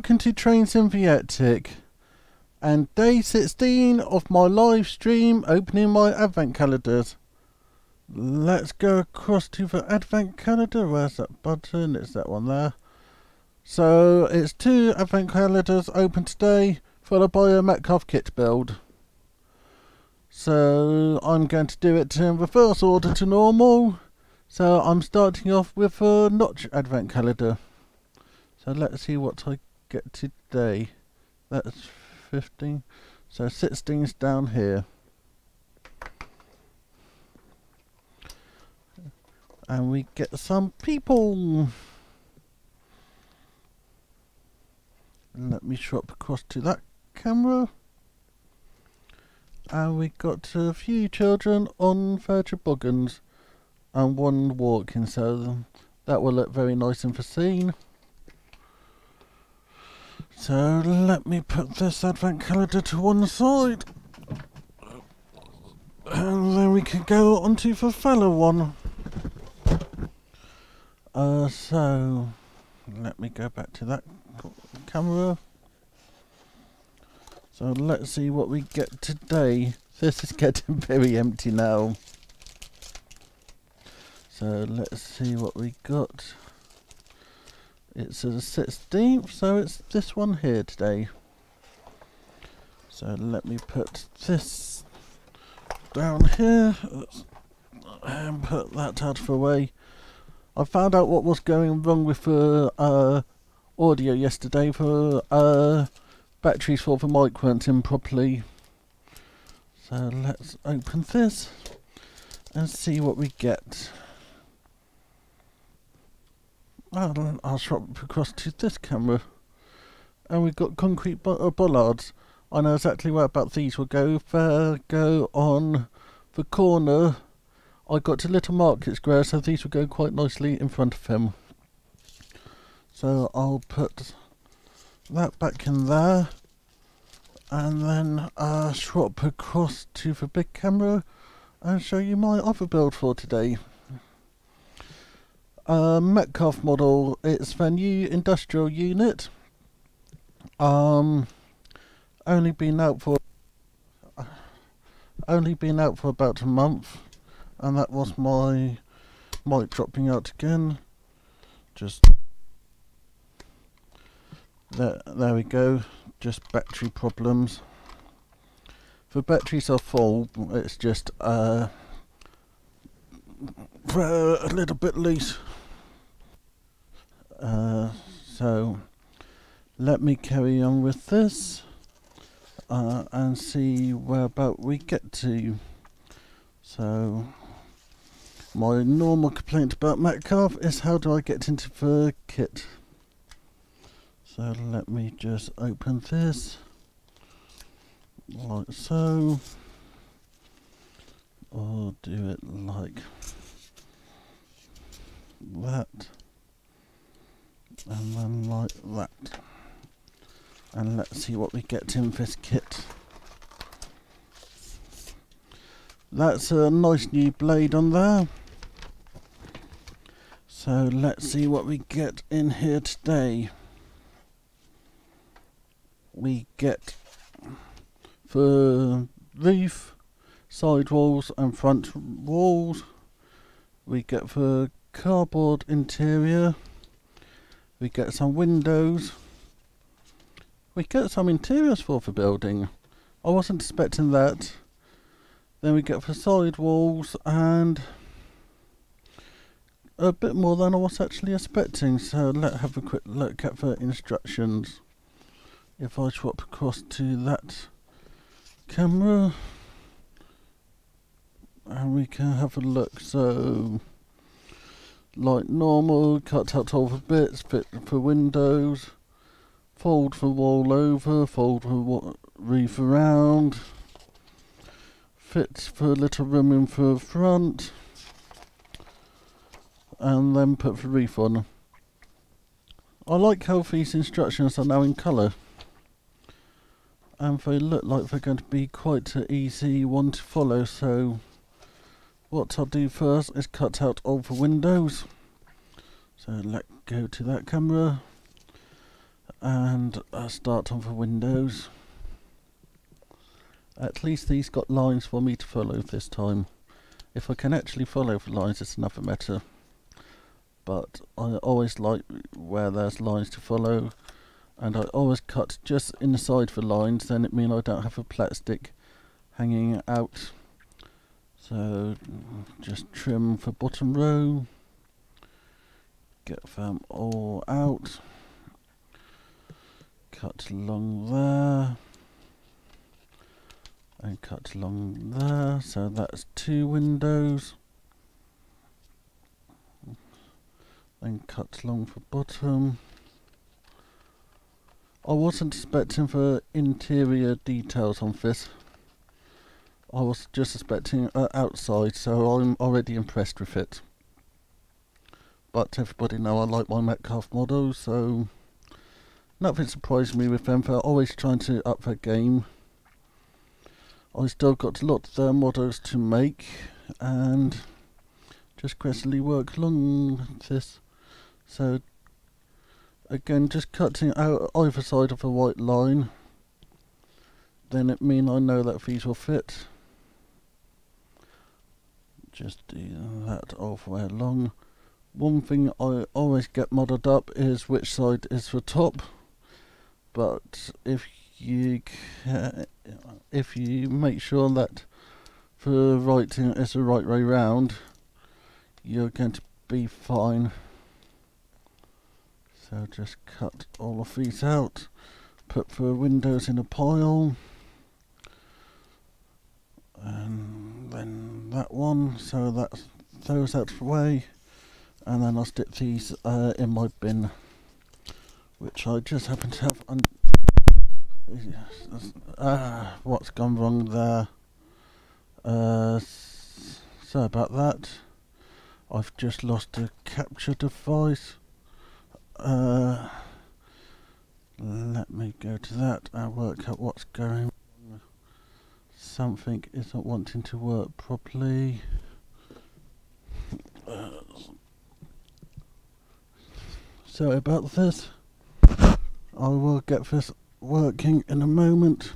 welcome to Train Symbiotic and day 16 of my live stream opening my advent calendars. Let's go across to the advent calendar. Where's that button? It's that one there. So it's 2 advent calendars open today, followed by a Metcalf kit build. So I'm going to do it in reverse order to normal. So I'm starting off with a notch advent calendar. So let's see what I get today. That's 15. So 16's down here. And we get some people. Let me swap across to that camera. And we got a few children on their toboggans and one walking, so that will look very nice in the scene. So let me put this advent calendar to one side, and then we can go on to the fellow one. So let me go back to that camera. So let's see what we get today. This is getting very empty now. So let's see what we got. It's the 16th, so it's this one here today. So let me put this down here and put that out of the way. I found out what was going wrong with the audio yesterday. The batteries for the mic weren't in properly. So let's open this and see what we get. I'll swap across to this camera, and we've got concrete bollards. I know exactly where about these will go. They'll go on the corner. I got a little market square, so these will go quite nicely in front of him. So I'll put that back in there, and then swap across to the big camera and show you my other build for today. Metcalf model, it's the new industrial unit. Only been out for about a month, and that was my mic dropping out again. Just there we go. Just battery problems. The batteries are full. It's just a little bit loose. So let me carry on with this and see where about we get to. So my normal complaint about Metcalf is how do I get into the kit. So let me just open this like so, or do it like that, and then like that, and let's see what we get in this kit. That's a nice new blade on there. So let's see what we get in here today. We get the roof, side walls and front walls. We get the cardboard interior. We get some windows. We get some interiors for the building. I wasn't expecting that. Then we get the side walls and a bit more than I was actually expecting. So let's have a quick look at the instructions. If I swap across to that camera, and we can have a look. So like normal, cut out all the bits, fit for windows, fold the wall over, fold the roof around, fit the little room in the front, and then put the roof on. I like how these instructions are now in colour, and they look like they're going to be quite an easy one to follow. So what I'll do first is cut out all the windows. So let's go to that camera and start on the windows. At least these got lines for me to follow this time. If I can actually follow the lines, it's another matter. But I always like where there's lines to follow, and I always cut just inside the lines, then it means I don't have a plastic hanging out. So just trim the bottom row, get them all out, cut along there, and cut along there, so that's 2 windows, then cut along the bottom. I wasn't expecting the interior details on this. I was just expecting outside, so I'm already impressed with it. But everybody know I like my Metcalf models, so nothing surprised me with them. They're always trying to up their game. I still got a lot of their models to make, and just gradually work along this. So again, just cutting out either side of a white line, then it means I know that these will fit. Just do that all the way along. One thing I always get muddled up is which side is the top, but if you make sure that the writing is the right way round, you're going to be fine. So just cut all of these out, put the windows in a pile, and then that one, so that's those out of the way, and then I'll stick these in my bin, which I just happen to have what's gone wrong there. Sorry about that. I've just lost a capture device. Let me go to that and work out what's going on. Something isn't wanting to work properly. Sorry about this. I will get this working in a moment.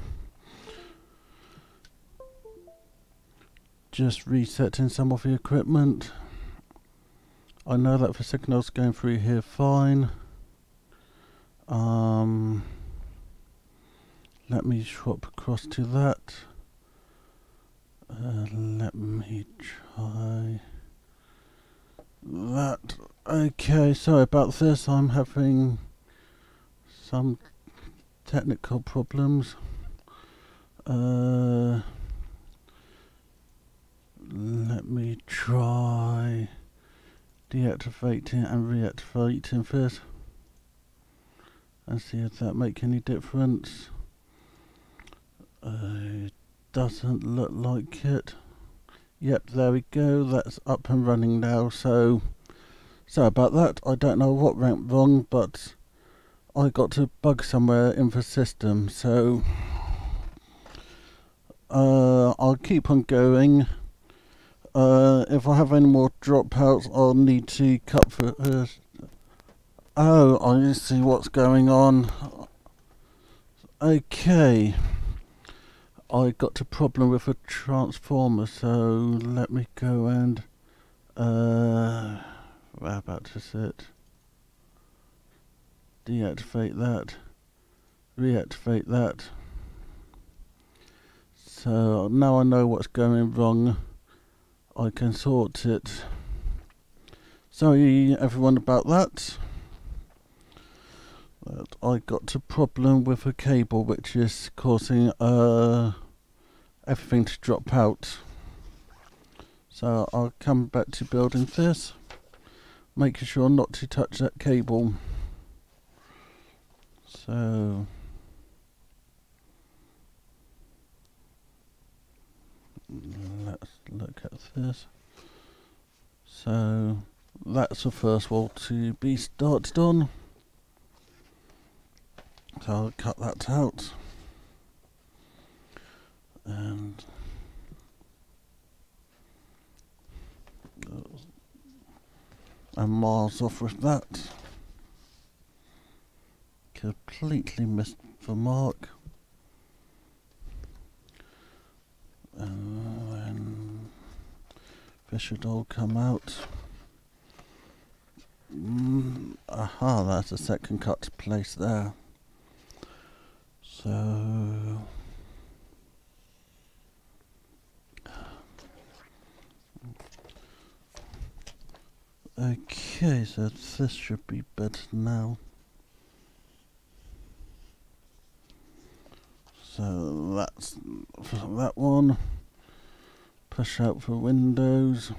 Just resetting some of the equipment. I know that the signal's going through here fine. Let me swap across to that. Let me try that. Okay, sorry about this. I'm having some technical problems. Let me try deactivating and reactivating this and see if that makes any difference. It doesn't look like it. Yep, there we go, that's up and running now. So sorry about that. I don't know what went wrong, but I got a bug somewhere in the system, so I'll keep on going. If I have any more dropouts, I'll need to cut for. Oh, I see what's going on. Okay, I got a problem with a transformer, so let me go and whereabouts is it? Deactivate that, reactivate that. So now I know what's going wrong. I can sort it. Sorry everyone about that. But I got a problem with a cable which is causing everything to drop out. So I'll come back to building this, making sure not to touch that cable. So let's look at this. So that's the first wall to be started on. So I'll cut that out. And I'm miles off with that. completely missed the mark. And then this should all come out. Aha, that's a second cut place there. So okay, so this should be better now. So that's for that one. Push out for windows.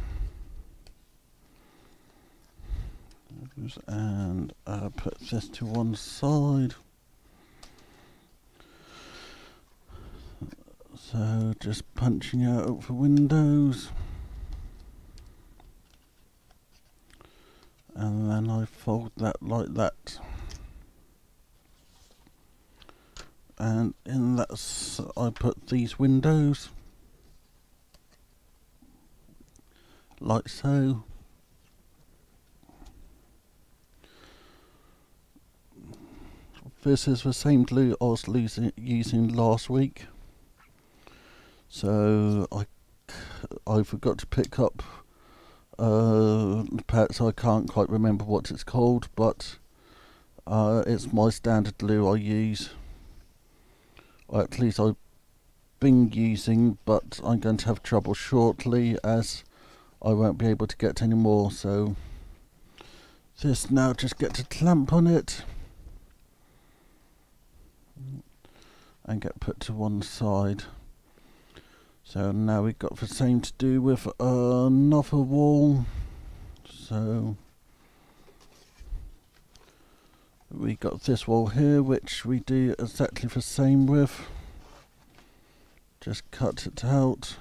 And put this to one side. So just punching out for windows. And then I fold that like that. And in that I put these windows. Like so. This is the same glue I was using last week. So I forgot to pick up perhaps I can't quite remember what it's called, but it's my standard glue I use. Or at least I've been using, but I'm going to have trouble shortly as I won't be able to get any more. So this now just get to clamp on it and get put to one side. So now we've got the same to do with another wall. So we got this wall here, which we do exactly the same with. Just cut it out.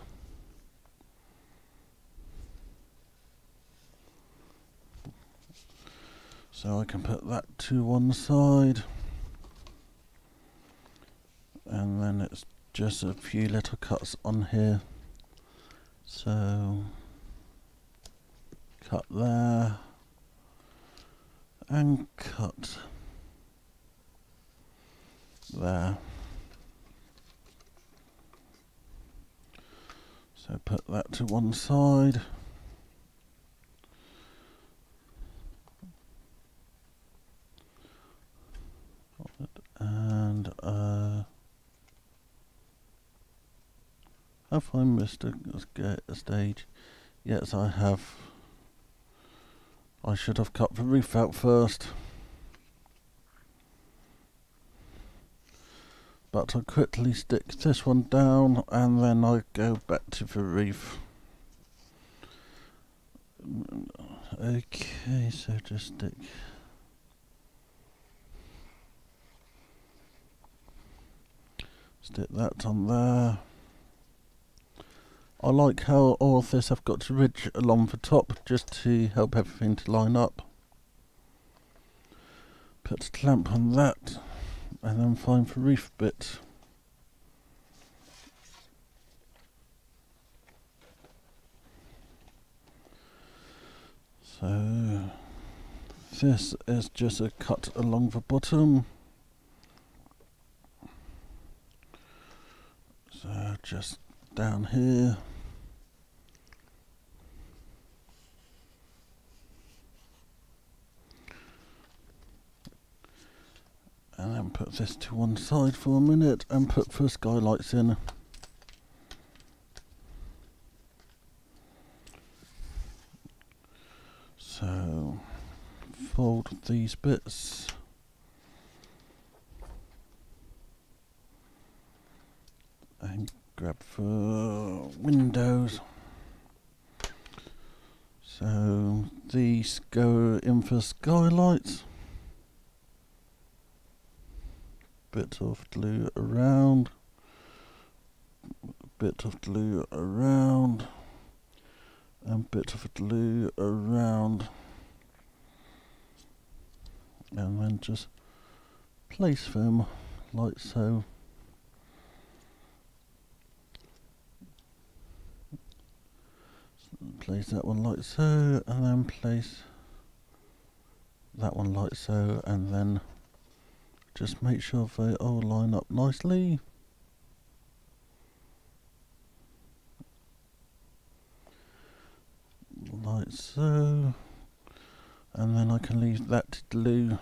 So I can put that to one side. And then it's just a few little cuts on here. So cut there and cut there. So put that to one side. And have I missed a stage? Yes, I have. I should have cut the roof out first. But I quickly stick this one down and then I go back to the roof. Okay, so just stick that on there. I like how all of this I've got a ridge along the top just to help everything to line up. Put a clamp on that and then find the roof bit. So this is just a cut along the bottom. So just down here. And then put this to one side for a minute and put the skylights in. So fold these bits. And grab the windows. So these go in for skylights. Bit of glue around, bit of glue around, and bit of glue around, and then just place them like so. Place that one like so, and then place that one like so, and then Just make sure they all line up nicely. Like so. And then I can leave that to glue.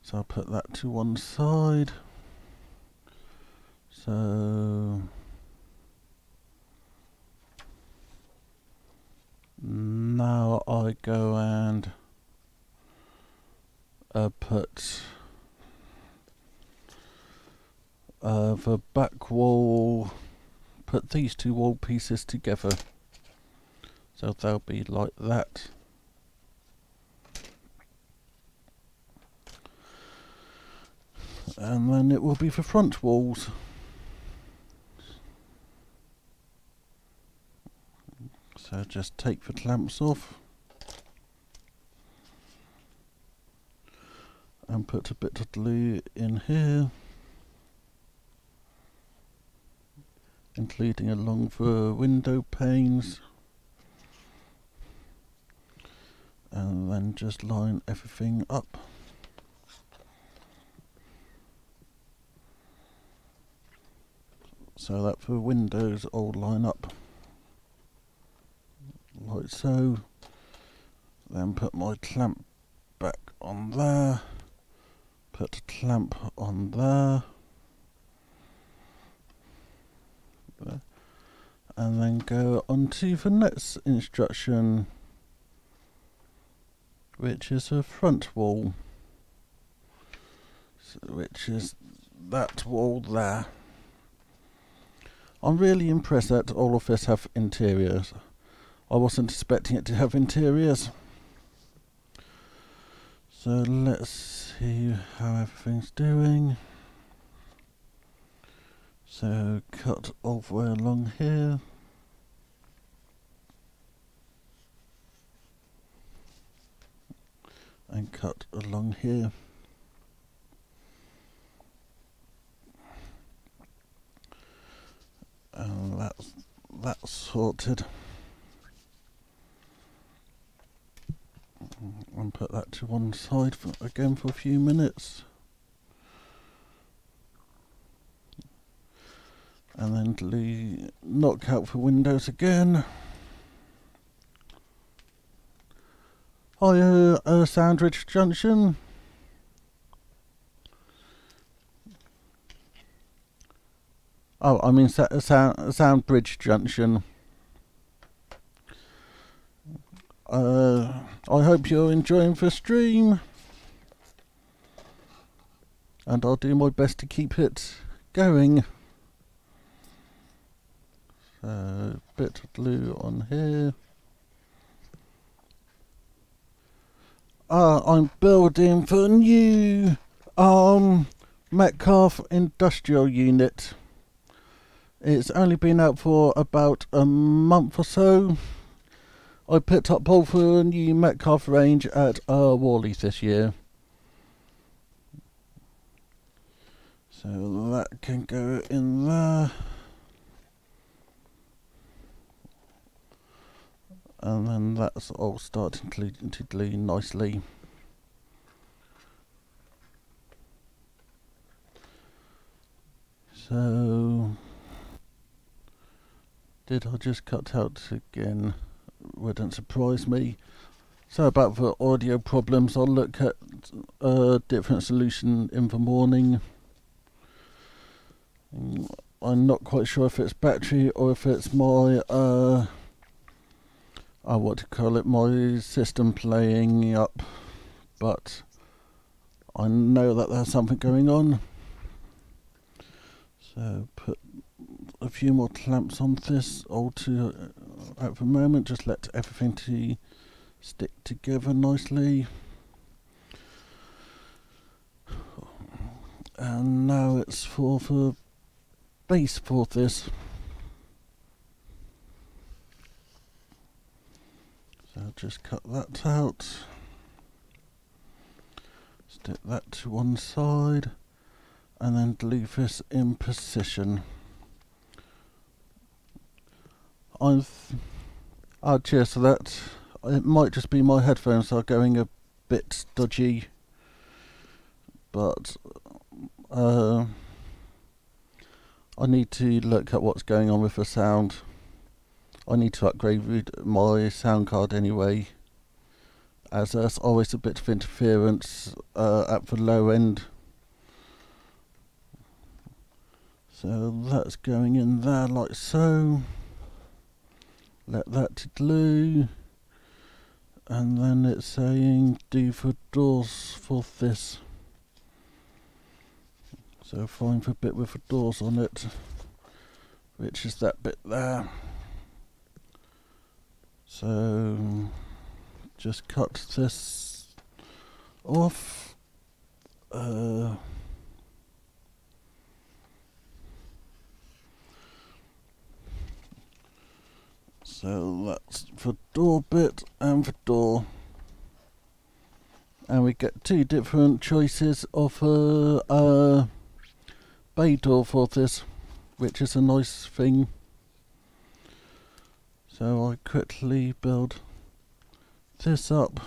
So I'll put that to one side. So now I go and put the back wall, put these two wall pieces together. So they'll be like that. And then it will be for front walls. So just take the clamps off and put a bit of glue in here, including along the window panes, and then just line everything up. So that the windows all line up like so. Then put my clamp back on there, put a clamp on there, and then go on to the next instruction, which is a front wall, which is that wall there. I'm really impressed that all of this have interiors. I wasn't expecting it to have interiors. So let's see how everything's doing. So cut all the way along here. And cut along here. And that's sorted. And put that to one side again for a few minutes. And then knock out the windows again. Hi, Sandwich Junction. Oh, I mean Soundbridge Junction. I hope you're enjoying the stream, and I'll do my best to keep it going. So, bit of glue on here. I'm building the new Metcalfe Industrial Unit. It's only been out for about a month or so. I picked up all the new Metcalfe range at Worley's this year. So that can go in there. And then that's all starting to glue nicely. So, did I just cut out again? Wouldn't surprise me. So about the audio problems, I'll look at a different solution in the morning. I'm not quite sure if it's battery or if it's my my system playing up, but I know that there's something going on. So put a few more clamps on this at the moment, just let everything to stick together nicely. And now it's for the base for this. So just cut that out, stick that to one side, and then leave this in position. Cheers for that. It might just be my headphones are going a bit dodgy. but I need to look at what's going on with the sound. I need to upgrade my sound card anyway, as there's always a bit of interference at the low end. So that's going in there like so. Let that glue. And then it's saying do the doors for this. So find the bit with the doors on it, which is that bit there. So just cut this off. So that's the door bit and the door. And we get two different choices of bay door for this, which is a nice thing. So I quickly build this up,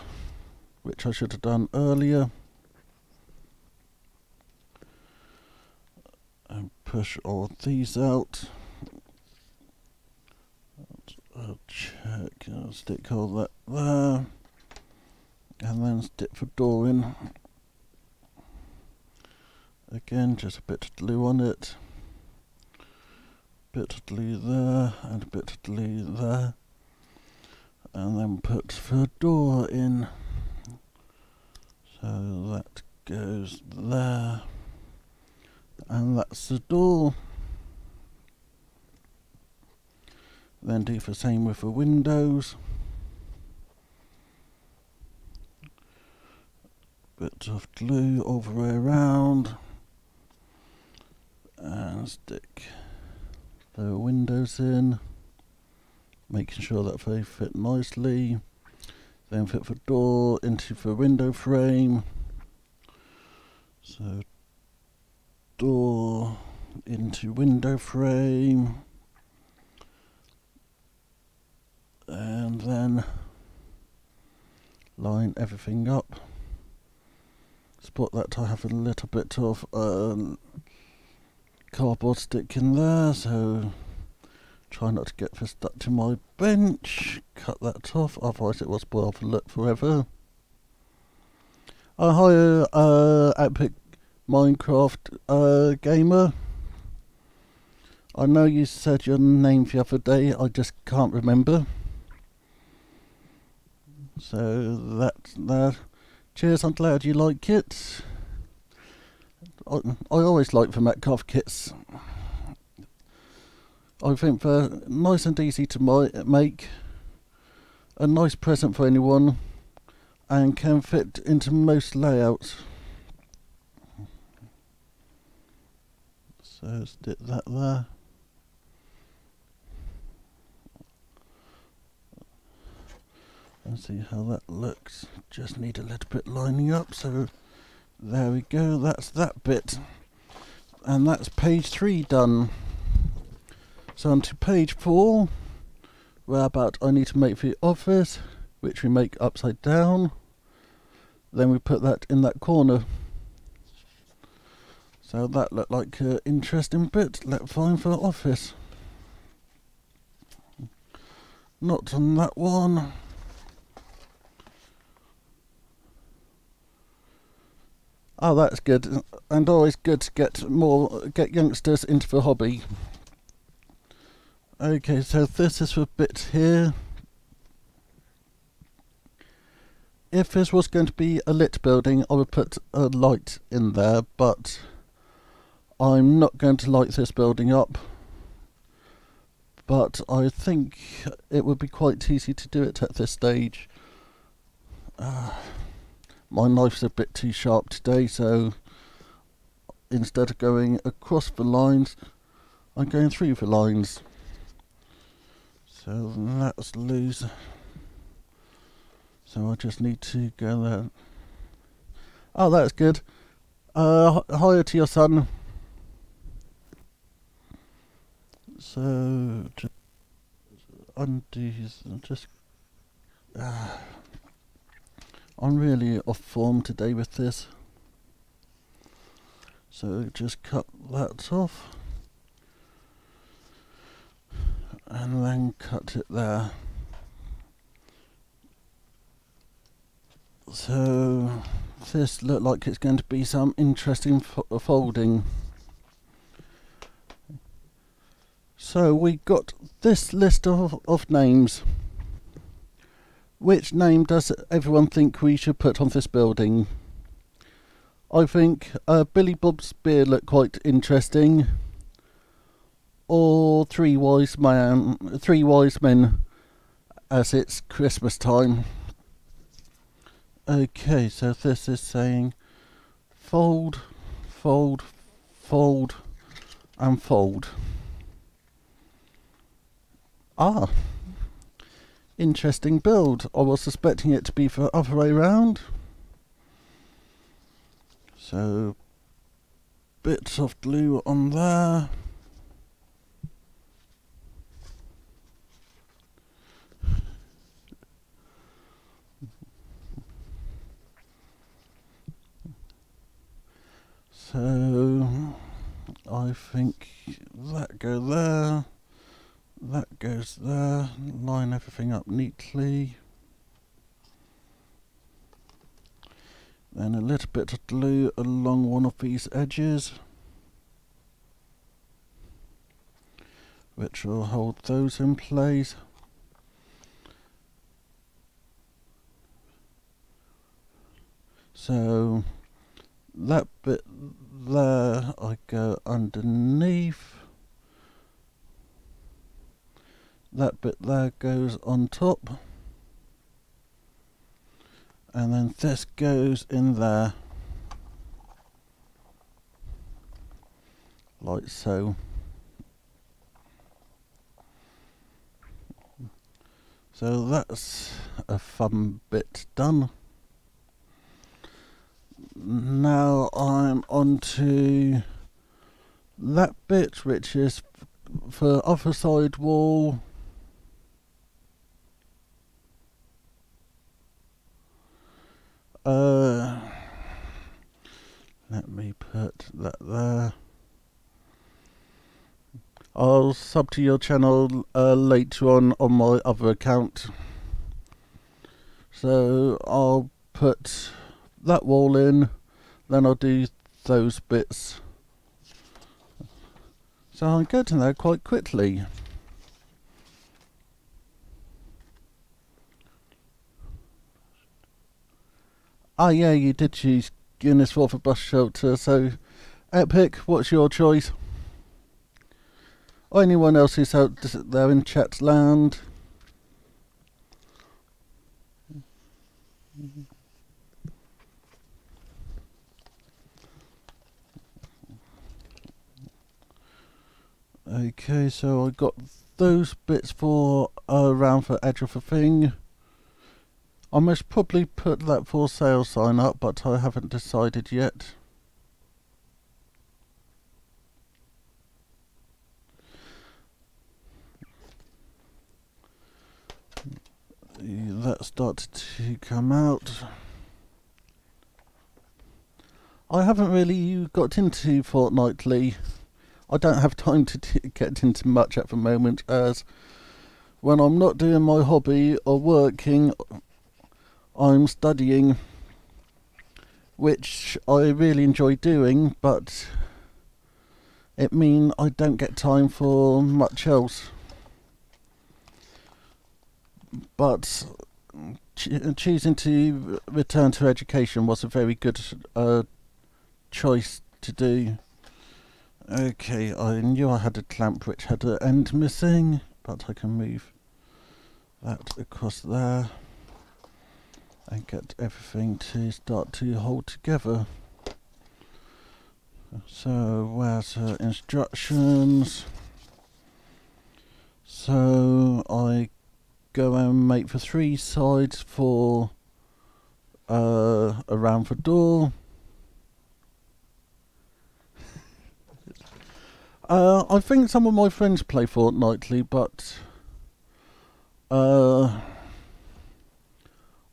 which I should have done earlier. And push all these out. I'll check, I'll stick all that there, and then stick the door in. Again, just a bit of glue on it, bit of glue there, and a bit of glue there, and then put the door in. So that goes there, and that's the door. Then do the same with the windows. Bit of glue all the way around. And stick the windows in. Making sure that they fit nicely. Then fit the door into the window frame. So door into window frame. And then line everything up. Spot that I have a little bit of cardboard stick in there, so try not to get this stuck to my bench. Cut that off, otherwise it will spoil the look forever. Hi, Epic Minecraft gamer. I know you said your name the other day, I just can't remember. So that's that. Cheers, I'm glad you like it. I always like the Metcalf kits. I think they're nice and easy to make, a nice present for anyone, and can fit into most layouts. So stick that there. And see how that looks. Just need a little bit lining up, so there we go, that's that bit. And that's page 3 done. So on to page 4, whereabout I need to make the office, which we make upside down. Then we put that in that corner. So that looked like an interesting bit. Let's find the office. Not on that one. Oh, that's good, and always good to get youngsters into the hobby. Okay, so this is the bit here. If this was going to be a lit building, I would put a light in there, but I'm not going to light this building up. But I think it would be quite easy to do it at this stage. My knife's a bit too sharp today, so instead of going across the lines, I'm going through the lines. So that's loose. So I just need to go there. Oh, that's good. Higher to your son. So just undo his, just. I'm really off form today with this. So just cut that off and then cut it there. So this looks like it's going to be some interesting folding. So we got this list of names. Which name does everyone think we should put on this building? I think Billy Bob's Beer looked quite interesting. Or Three Wise Men as it's Christmas time. Okay, so this is saying fold, fold, fold, and fold. Ah, interesting build. I was suspecting it to be the other way round. So, bits of glue on there. So, I think that goes there, that goes there, line everything up neatly. Then a little bit of glue along one of these edges, which will hold those in place. So that bit there I go underneath, that bit there goes on top, and then this goes in there like so. So that's a fun bit done. Now I'm on to that bit, which is for other side wall. Let me put that there. I'll sub to your channel later on my other account. So I'll put that wall in, then I'll do those bits. So I'm getting there quite quickly. Ah yeah, you did choose Guinness for the bus shelter, so Epic, what's your choice? Or anyone else who's out there in chat land? Okay, so I got those bits for around the edge of the thing. I must probably put that for sale sign up, but I haven't decided yet. That started to come out. I haven't really got into Fortnightly. I don't have time to get into much at the moment, as when I'm not doing my hobby or working, I'm studying, which I really enjoy doing, but it means I don't get time for much else. But choosing to return to education was a very good choice to do. Okay, I knew I had a clamp which had an end missing, but I can move that across there and get everything to start to hold together. So where's her instructions? So I go and make the 3 sides for around the door. I think some of my friends play Fortnightly, but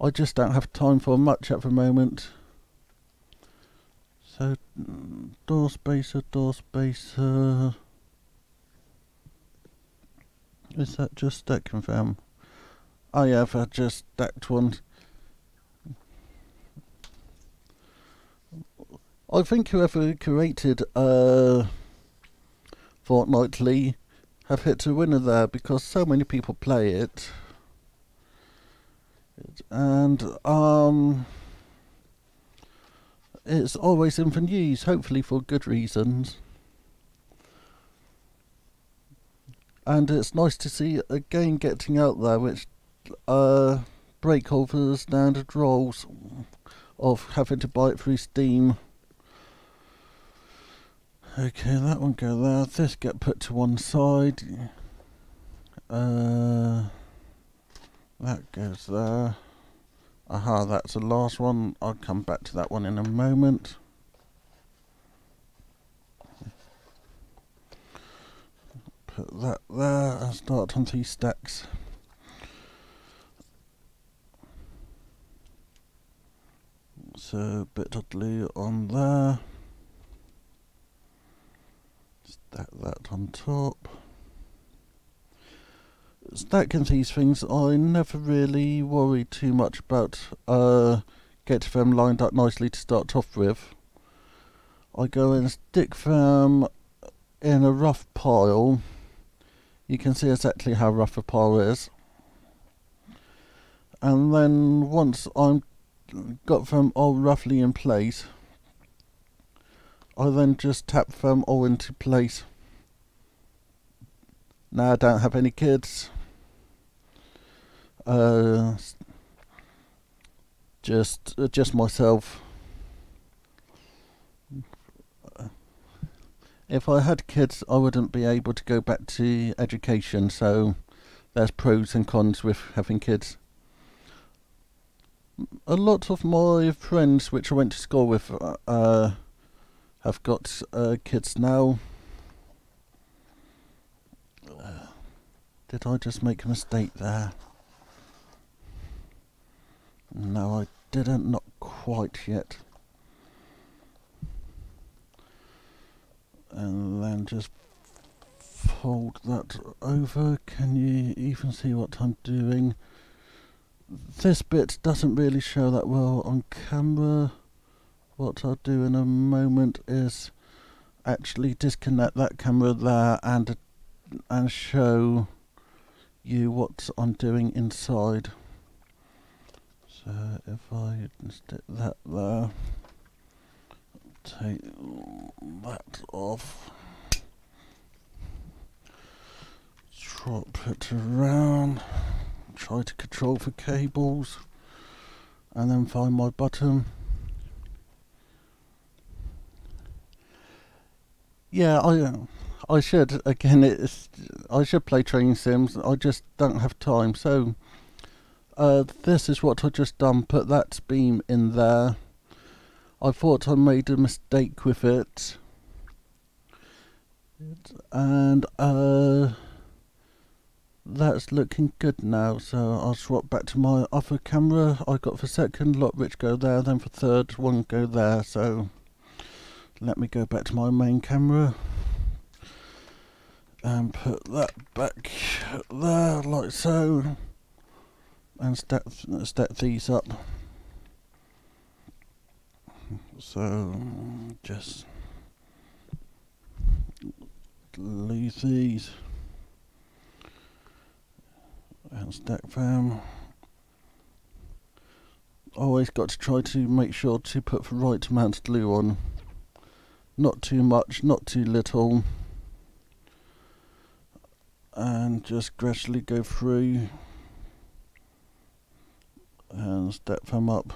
I just don't have time for much at the moment. So door spacer, door spacer. Is that just stacking them? Oh yeah, I've just stacked one. I think whoever created Fortnightly have hit a winner there, because so many people play it. And it's always in the news, hopefully for good reasons. And it's nice to see a game getting out there which break all the standard roles of having to buy it through Steam. Okay, that one go there. This get put to one side. That goes there. Aha, that's the last one. I'll come back to that one in a moment. Put that there and start on these stacks. So a bit of glue on there. Stack that on top. Stacking these things, I never really worry too much about getting them lined up nicely to start off with. I go and stick them in a rough pile. You can see exactly how rough a pile is. And then once I'm got them all roughly in place, I then just tap them all into place. Now I don't have any kids. Just myself. If I had kids, I wouldn't be able to go back to education, so there's pros and cons with having kids. A lot of my friends which I went to school with have got kids now. Did I just make a mistake there? No, I didn't, not quite yet. And then just fold that over. Can you even see what I'm doing? This bit doesn't really show that well on camera. What I'll do in a moment is actually disconnect that camera there and show you what I'm doing inside. So if I stick that there, take that off, drop it around, try to control the cables, and then find my button. Yeah, I should, again, I should play training sims, I just don't have time. So this is what I just done, put that beam in there. I thought I made a mistake with it, and that's looking good now. So I'll swap back to my other camera. I got the second lot which go there, then the third one go there. So let me go back to my main camera and put that back there like so, and stack these up. So just leave these and stack them. Always got to try to make sure to put the right amount of glue on. Not too much, not too little. And just gradually go through and stack them up.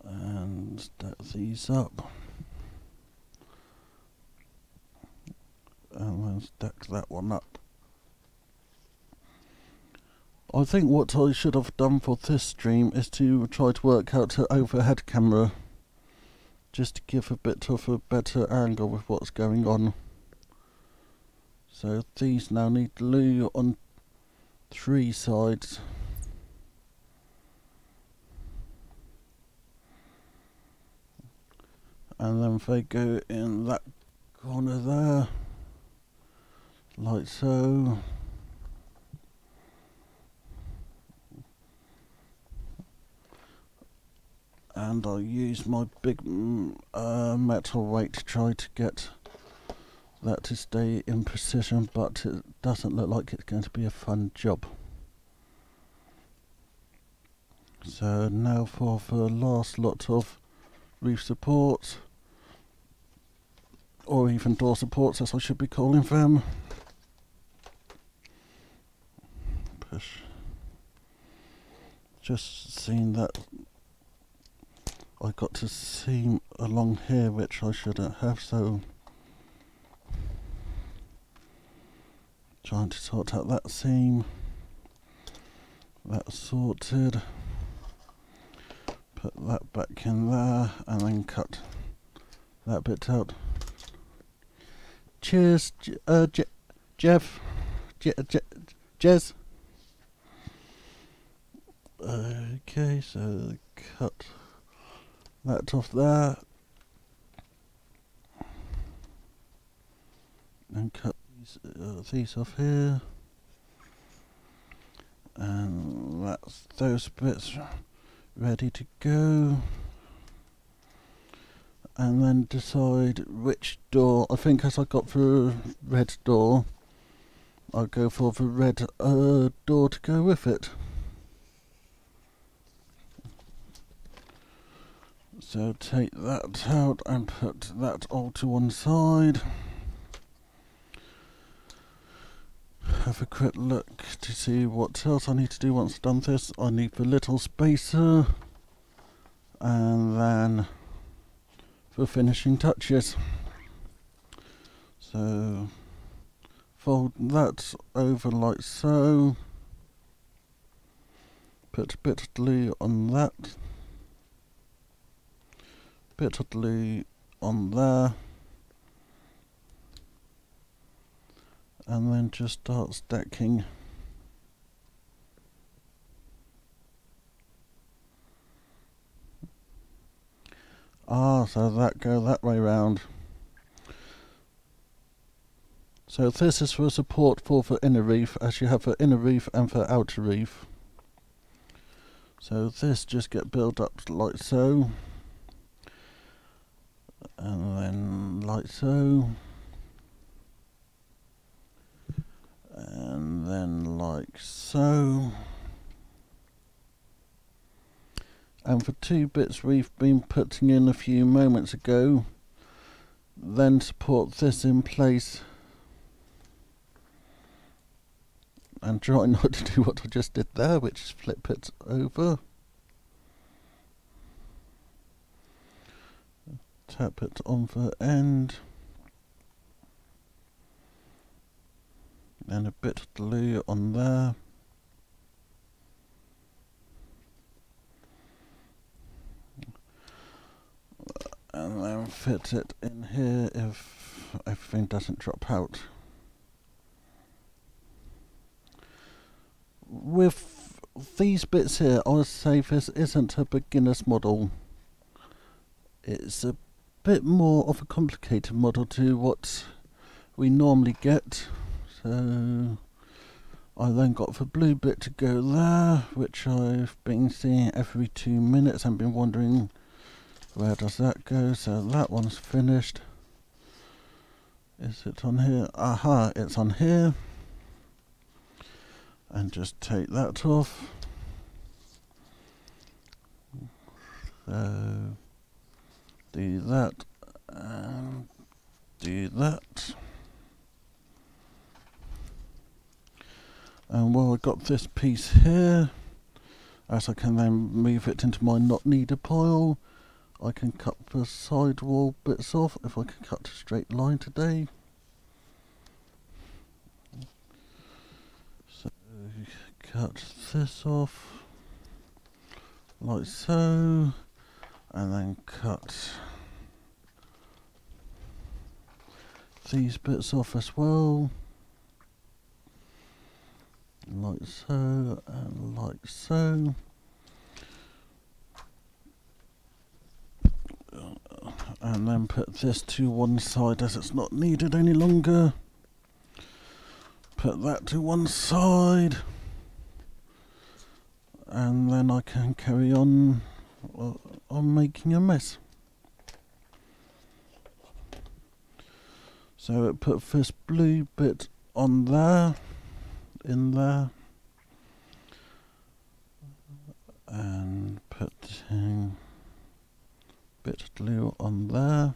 And stack these up. And then stack that one up. I think what I should have done for this stream is to try to work out an overhead camera, just to give a bit of a better angle with what's going on. So these now need glue on 3 sides. and then they go in that corner there, like so. And I'll use my big metal weight to try to get that to stay in precision, but it doesn't look like it's going to be a fun job. So now for the last lot of roof supports, or even door supports as I should be calling them. Push. Just seen that I got to seam along here which I shouldn't have, so trying to sort out that seam. That's sorted. Put that back in there and then cut that bit out. Cheers, Jeff. Jez. Okay, so cut that off there. And cut these off here. And that's those bits ready to go. And then decide which door. I think as I got the red door, I'll go for the red door to go with it. So take that out and put that all to one side. Have a quick look to see what else I need to do once I've done this. I need the little spacer and then for finishing touches. So fold that over like so. Put a bit of glue on that. Bit of glue on there. And then just start stacking. So that go that way round. So this is for support for the inner reef, as you have the inner reef and the outer reef. So this just get built up like so. And then like so. And then like so. And for two bits we've been putting in a few moments ago, then support this in place and try not to do what I just did there, which is flip it over. Tap it on the end. And a bit of glue on there. And then fit it in here if everything doesn't drop out. With these bits here, I would say this isn't a beginner's model. It's a bit more of a complicated model to what we normally get. So I then got the blue bit to go there, which I've been seeing every 2 minutes and been wondering where does that go. So that one's finished. Is it on here? Aha, it's on here. And just take that off. So do that and do that. And while I got this piece here, as I can then move it into my not needed pile, I can cut the sidewall bits off if I can cut a straight line today. So cut this off like so, and then cut these bits off as well, like so and like so. and then put this to one side as it's not needed any longer. Put that to one side, and then I can carry on making a mess. So put this blue bit on there, in there, and put a bit of glue on there.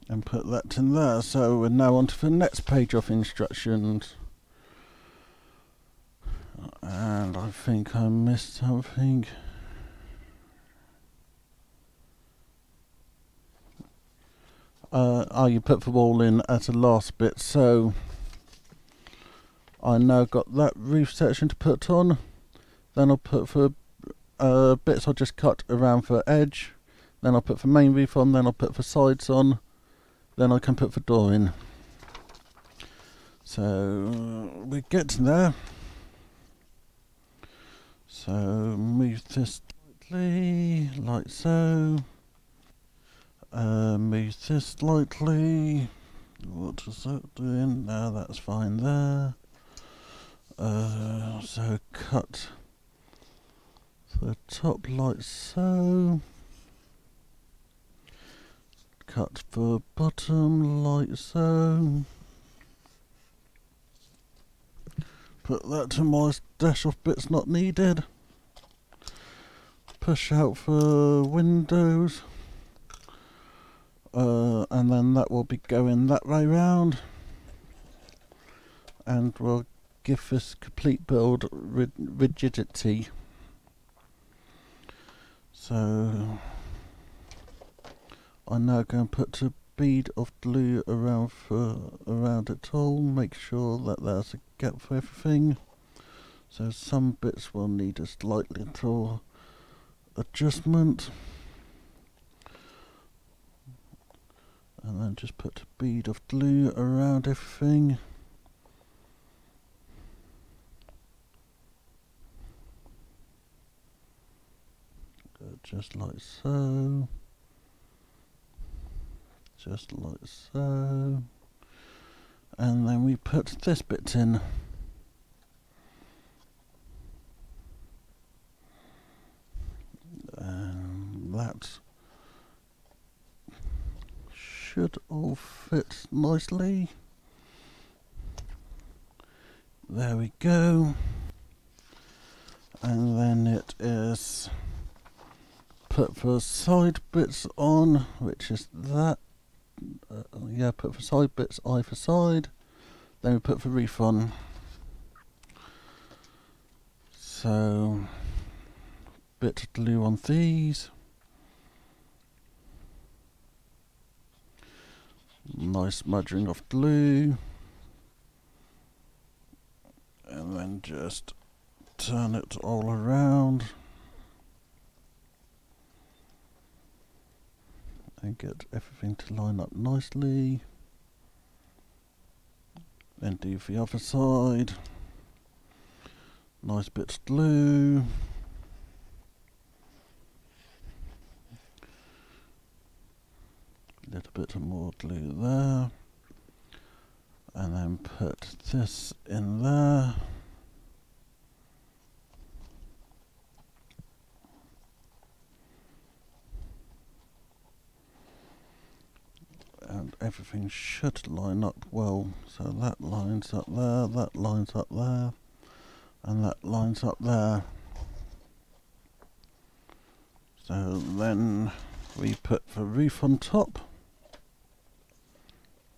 And put that in there. So we're now on to the next page of instructions. And I think I missed something. You put the wall in as the last bit, so I now got that roof section to put on. Then I'll put the bits I just cut around the edge. Then I'll put the main roof on, then I'll put the sides on. Then I can put the door in. So we get there. So move this slightly, like so. Move this slightly. What is that doing? Now that's fine there. So cut the top like so. Cut the bottom like so. Put that to my stash of bits not needed. Push out the windows. And then that will be going that way round. And we'll give this complete build rigidity. So I'm now going to put a bead of glue around it all. Make sure that there's a gap for everything. So some bits will need a slight little adjustment. And then just put a bead of glue around everything. Just like so. Just like so. And then we put this bit in. And that should all fit nicely. There we go. And then it is put the side bits on, which is that. Put the side bits either side. Then we put the roof on. So, bit of glue on these. Nice smudging of glue. And then just turn it all around. And get everything to line up nicely. Then do the other side. Nice bit of glue. A little bit more glue there. And then put this in there. And everything should line up well. So that lines up there, that lines up there, and that lines up there. So then we put the roof on top,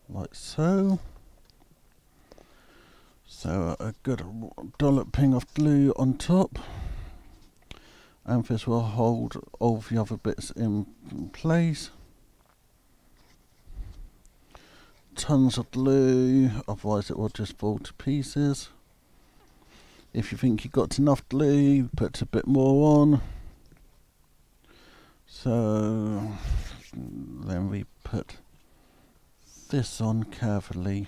like so. So a good dolloping of glue on top. And this will hold all the other bits in place. Tons of glue, otherwise it will just fall to pieces. If you think you've got enough glue, put a bit more on. So then we put this on carefully.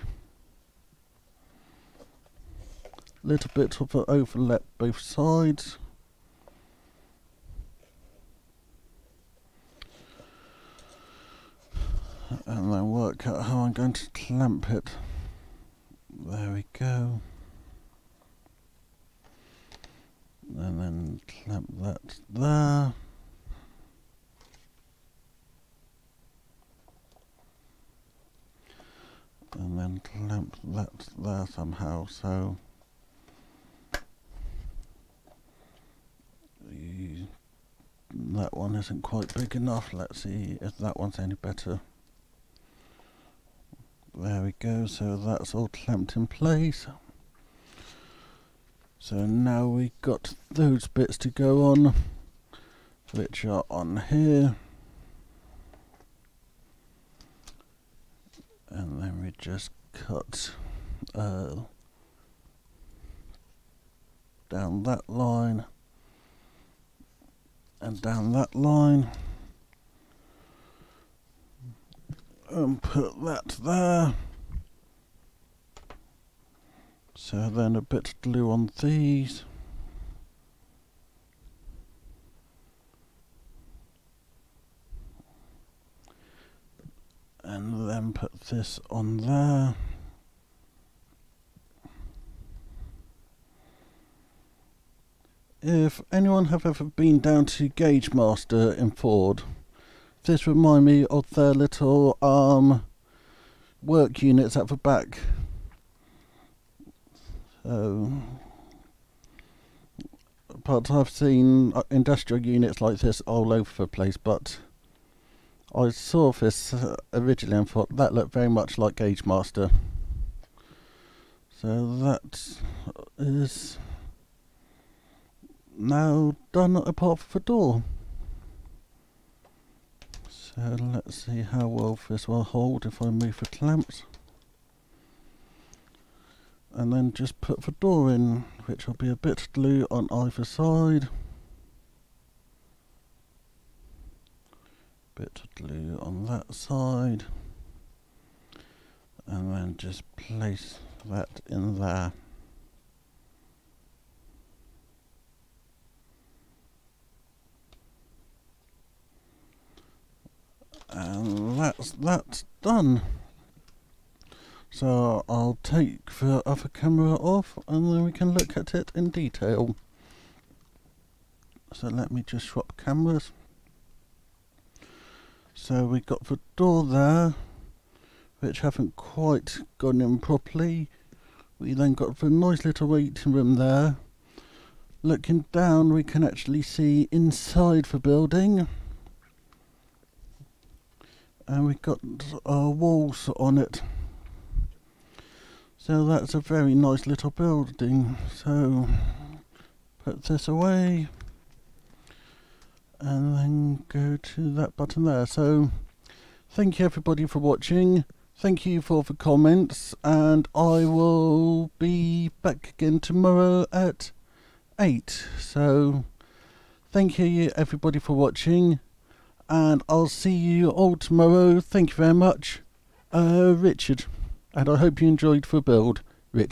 Little bit of an overlap both sides. work out how I'm going to clamp it. There we go. And then clamp that there. And then clamp that there somehow, so that one isn't quite big enough. Let's see if that one's any better. There we go, so that's all clamped in place. So now we got those bits to go on, which are on here. And then we just cut down that line and down that line and put that there. So then a bit of glue on these. And then put this on there. If anyone have ever been down to Gauge Master in Ford, this remind me of their little work units at the back. But I've seen industrial units like this all over the place, but I saw this originally and thought that looked very much like Gauge Master. So that is now done apart from the door. So let's see how well this will hold if I move the clamps. And then just put the door in, which will be a bit of glue on either side. Bit of glue on that side. And then just place that in there. And that's done. So I'll take the other camera off and then we can look at it in detail. So let me just swap cameras. So we got the door there, which haven't quite gone in properly. We then got the nice little waiting room there. Looking down we can actually see inside the building. And we've got our walls on it. So that's a very nice little building. So put this away and then go to that button there. So thank you everybody for watching. Thank you for the comments, and I will be back again tomorrow at 8. So thank you everybody for watching, and I'll see you all tomorrow. Thank you very much, Richard, and I hope you enjoyed the build.